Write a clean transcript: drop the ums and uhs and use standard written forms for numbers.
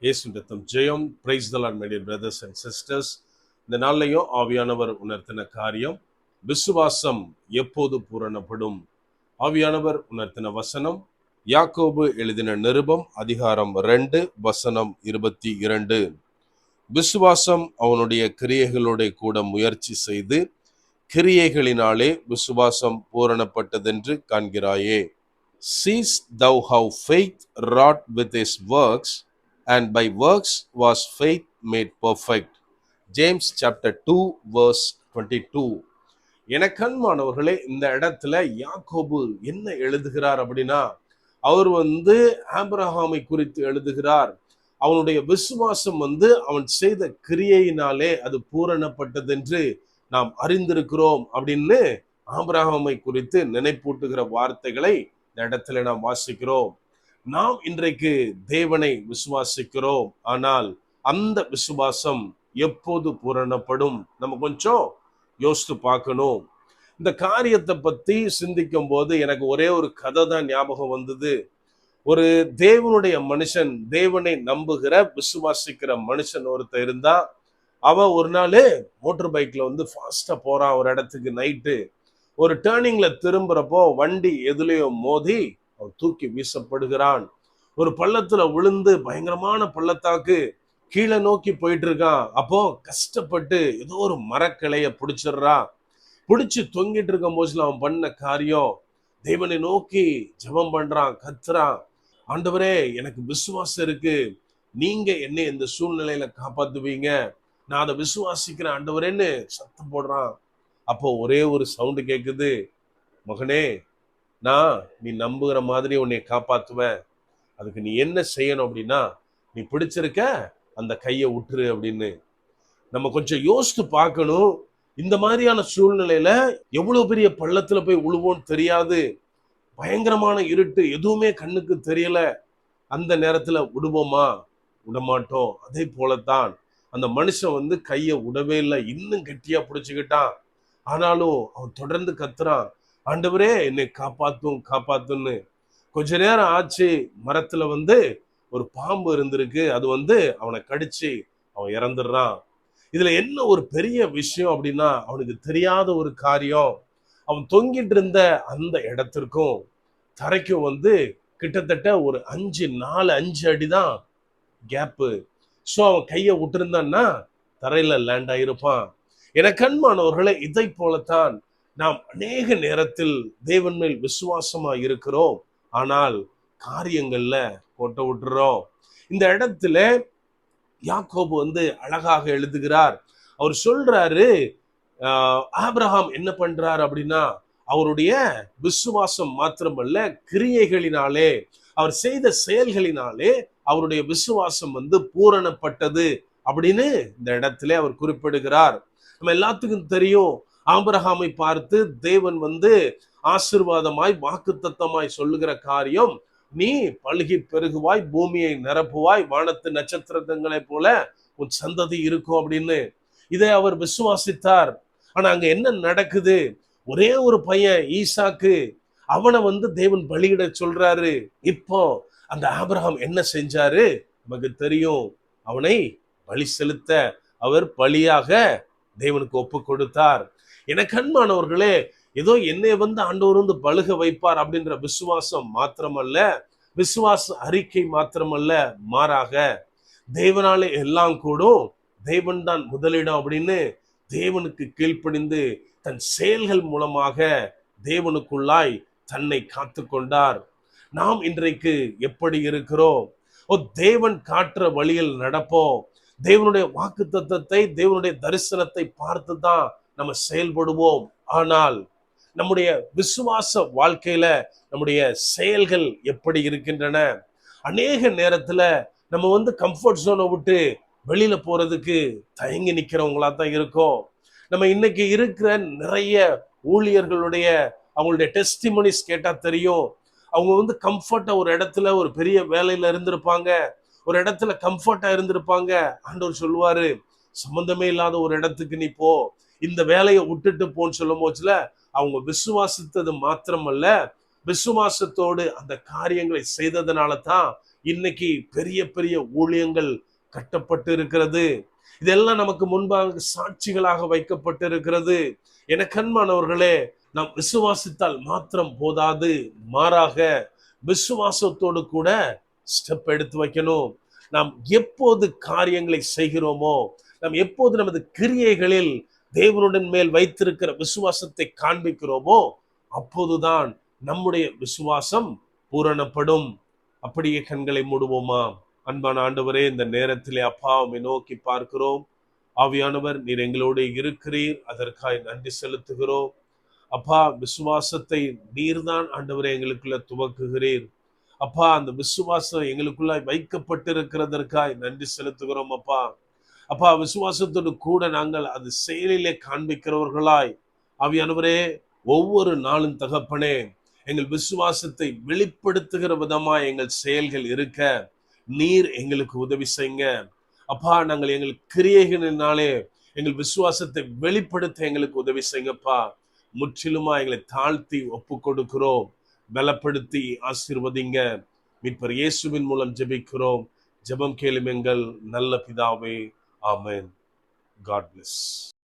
இயேசுவின் ரத்தம் ஜெயம். Praise the lord my dear brothers and sisters. இந்த நாள்லையும் ஆவியானவர் உணர்த்தின காரியம், விசுவாசம் எப்போது பூரணப்படும். ஆவியானவர் உணர்த்தின வசனம், யாக்கோபு எழுதின நிருபம் அதிகாரம் 2 வசனம் 22. விசுவாசம் அவனுடைய கிரியைகளோட கூட முயற்சி செய்து கிரியைகளினாலே விசுவாசம் பூரணப்பட்டதென்று காண்கிறாயே. Seest thou how faith wrought with his works, and by works was faith made perfect. James chapter 2 verse 22. எனக்கு அன்பானவர்களே, இந்த இடத்துல யாக்கோபு என்ன எழுதுகிறார் அப்படின்னா, அவர் ஆபிரகாமை குறித்து எழுதுகிறார். அவனுடைய விசுவாசம் அவன் செய்த கிரியையினாலே அது பூரணப்பட்டதென்று நாம் அறிந்திருக்கிறோம் அப்படின்னு ஆபிரகாமை குறித்து நினைப்பூட்டுகிற வார்த்தைகளை இந்த இடத்துல நாம் வாசிக்கிறோம். நாம் இன்றைக்கு தேவனை விசுவாசிக்கிறோம், ஆனால் அந்த விசுவாசம் எப்போது பூரணப்படும்? நம்ம கொஞ்சம் யோசித்து பார்க்கணும். இந்த காரியத்தை பத்தி சிந்திக்கும் போது எனக்கு ஒரே ஒரு கதை தான் ஞாபகம் வந்தது. ஒரு தேவனுடைய மனுஷன், தேவனை நம்புகிற விசுவாசிக்கிற மனுஷன் ஒருத்தர் இருந்தா. அவன் ஒரு நாள் மோட்டர் பைக்ல ஃபாஸ்டா போறான் ஒரு இடத்துக்கு. நைட்டு ஒரு டேர்னிங்ல திரும்புறப்போ வண்டி எதுலயோ மோதி அவன் தூக்கி வீசப்படுகிறான். ஒரு பள்ளத்துல விழுந்து, பயங்கரமான பள்ளத்தாக்கு, கீழே நோக்கி போயிட்டு இருக்கான். அப்போ கஷ்டப்பட்டு ஏதோ ஒரு மரக்கிளைய பிடிச்சிடுறான். பிடிச்சு தொங்கிட்டு இருக்கும் போதுல அவன் பண்ண காரியம், தேவனை நோக்கி ஜெபம் பண்றான், கத்துறான். ஆண்டவரே, எனக்கு விசுவாசம் இருக்கு, நீங்க என்னை இந்த சூழ்நிலையில காப்பாத்துவீங்க, நான் அதை விசுவாசிக்கிறேன் ஆண்டவரேன்னு சத்தம் போடுறான். அப்போ ஒரே ஒரு சவுண்டு கேக்குது, மகனே, நான் நீ நம்புகிற மாதிரி உன்னை காப்பாத்துவேன். அதுக்கு நீ என்ன செய்யணும் அப்படின்னா, நீ பிடிச்சிருக்க அந்த கையை விட்டுரு அப்படின்னு. நம்ம கொஞ்சம் யோசித்து பார்க்கணும். இந்த மாதிரியான சூழ்நிலையில எவ்வளவு பெரிய பள்ளத்துல போய் உழுவோன்னு தெரியாது, பயங்கரமான இருட்டு, எதுவுமே கண்ணுக்கு தெரியல. அந்த நேரத்துல விடுவோமா? விடமாட்டோம். அதே போலத்தான் அந்த மனுஷன் கையை விடவே இல்லை, இன்னும் கெட்டியா பிடிச்சுக்கிட்டான். ஆனாலும் அவன் தொடர்ந்து கத்துறான், ஆண்டவரே என்னை காப்பாத்தும் காப்பாத்துன்னு. கொஞ்ச நேரம் ஆச்சு. மரத்துல ஒரு பாம்பு இருந்திருக்கு. அது அவனை கடிச்சு அவன் இறந்துடுறான். இதுல என்ன ஒரு பெரிய விஷயம் அப்படின்னா, அவனுக்கு தெரியாத ஒரு காரியம், அவன் தொங்கிட்டு இருந்த அந்த இடத்திற்கும் தரைக்கும் கிட்டத்தட்ட ஒரு 5 அடிதான் கேப்பு. ஸோ அவன் கையை விட்டுருந்தான்னா தரையில லேண்ட் ஆயிருப்பான். எனக்கு அன்பானவர்களே, இதை போலத்தான் நாம் அநேக நேரத்தில் தேவன் மேல் விசுவாசமா இருக்கிறோம், ஆனால் காரியங்கள்ல கோட்டை விட்டுறோம். இந்த இடத்துல யாக்கோபு அழகாக எழுதுகிறார். அவர் சொல்றாரு, ஆபிரகாம் என்ன பண்றார் அப்படின்னா, அவருடைய விசுவாசம் மாத்திரமல்ல, கிரியைகளினாலே, அவர் செய்த செயல்களினாலே அவருடைய விசுவாசம் பூரணப்பட்டது அப்படின்னு இந்த இடத்துல அவர் குறிப்பிடுகிறார். நம்ம எல்லாத்துக்கும் தெரியும், ஆபிரகாமை பார்த்து தேவன் ஆசீர்வாதமாய் வாக்குத்தத்தமாய் சொல்லுகிற காரியம், நீ பல்கி பெருகுவாய், பூமியை நிரப்புவாய், வானத்து நட்சத்திரங்களை போல உன் சந்ததி இருக்கும் அப்படின்னு. இதை அவர் விசுவாசித்தார். ஆனா அங்க என்ன நடக்குது? ஒரே ஒரு பையன் ஈசாக்கு, அவனை தேவன் பலியிட சொல்றாரு. இப்போ அந்த ஆபிரகாம் என்ன செஞ்சாரு நமக்கு தெரியும். அவனை பலி செலுத்த அவர் பலியாக தேவனுக்கு ஒப்பு கொடுத்தார். எனக்கு அன்பானவர்களே, ஏதோ என்னை ஆண்டவர் பழுக வைப்பார் அப்படின்ற விசுவாசம் மாத்திரமல்ல, விசுவாச அறிக்கை மாத்திரமல்ல, மாறாக தேவனாலே எல்லாம் கூடும், தேவன் தான் முதலிடம் அப்படின்னு தேவனுக்கு கீழ்ப்படிந்து தன் செயல்கள் மூலமாக தேவனுக்குள்ளாய் தன்னை காத்து கொண்டார். நாம் இன்றைக்கு எப்படி இருக்கிறோம்? தேவன் காட்டுற வழியில் நடப்போம். தேவனுடைய வாக்குத்தத்தத்தை, தேவனுடைய தரிசனத்தை பார்த்து தான் நம்ம செயல்படுவோம். ஆனால் நம்முடைய விசுவாச வாழ்க்கையில நம்முடைய செயல்கள் எப்படி இருக்கின்றன? அநேக நேரத்துல நம்ம கம்ஃபர்ட் ஜோனை விட்டு வெளியில போறதுக்கு தயங்கி நிக்கிறவங்களா தான் இருக்கோம். நம்ம இன்னைக்கு இருக்கிற நிறைய ஊழியர்களுடைய அவங்களுடைய டெஸ்டிமோனிஸ் கேட்டா தெரியும். அவங்க கம்ஃபர்ட்டா ஒரு இடத்துல ஒரு பெரிய வேலையில இருந்திருப்பாங்க, ஒரு இடத்துல கம்ஃபர்ட்டா இருந்திருப்பாங்க. ஆண்டவர் சொல்லுவாரு, சம்பந்தமே இல்லாத ஒரு இடத்துக்கு நீ போ, இந்த வேலையை விட்டுட்டு போன்னு சொல்லும் போச்சுல, அவங்க விசுவாசித்தது மாத்திரமல்ல, விசுவாசத்தோடு அந்த காரியங்களை செய்ததுனால தான் இன்னைக்கு பெரிய பெரிய ஊழியங்கள் கட்டப்பட்டு இருக்கிறது. இதெல்லாம் நமக்கு முன்பாக சாட்சிகளாக வைக்கப்பட்டு இருக்கிறது. என கண்மானவர்களே, நாம் விசுவாசித்தால் மாத்திரம் போதாது, மாறாக விசுவாசத்தோடு கூட ஸ்டெப் எடுத்து வைக்கணும். நாம் எப்போது காரியங்களை செய்கிறோமோ, நாம் எப்போது நமது கிரியைகளில் தேவனுடன் மேல் வைத்திருக்கிற விசுவாசத்தை காண்பிக்கிறோமோ, அப்போதுதான் நம்முடைய விசுவாசம் பூரணப்படும். அப்படியே கண்களை மூடுவோமா? அன்பான ஆண்டவரே, இந்த நேரத்திலே அப்பா உம்மை நோக்கி பார்க்கிறோம். ஆவியானவர், நீர் எங்களோடு இருக்கிறீர், அதற்காய் நன்றி செலுத்துகிறோம். அப்பா, விசுவாசத்தை நீர்தான் ஆண்டவரே எங்களுக்குள்ள துவக்குகிறீர். அப்பா, அந்த விசுவாசம் எங்களுக்குள்ளாய் வைக்கப்பட்டிருக்கிறதற்காய் நன்றி செலுத்துகிறோம் அப்பா. அப்பா, விசுவாசத்தோடு கூட நாங்கள் அது செயலிலே காண்பிக்கிறவர்களாய், ஆவியானவரே, ஒவ்வொரு நாளும் தகப்பனே, எங்கள் விசுவாசத்தை வெளிப்படுத்துகிற விதமாய் எங்கள் செயல்கள் இருக்க நீர் எங்களுக்கு உதவி செய்யுங்க அப்பா. நாங்கள் எங்கள் கிரியைகளினாலே எங்கள் விசுவாசத்தை வெளிப்படுத்த எங்களுக்கு உதவி செய்யுங்கப்பா. முற்றிலுமா எங்களை தாழ்த்தி ஒப்பு கொடுக்கிறோம். பலப்படுத்தி ஆசீர்வதிங்க. மீட்பர் இயேசுவின் மூலம் ஜெபிக்கிறோம். ஜெபம் கேளும் எங்கள் நல்ல பிதாவே. ஆமென். God bless.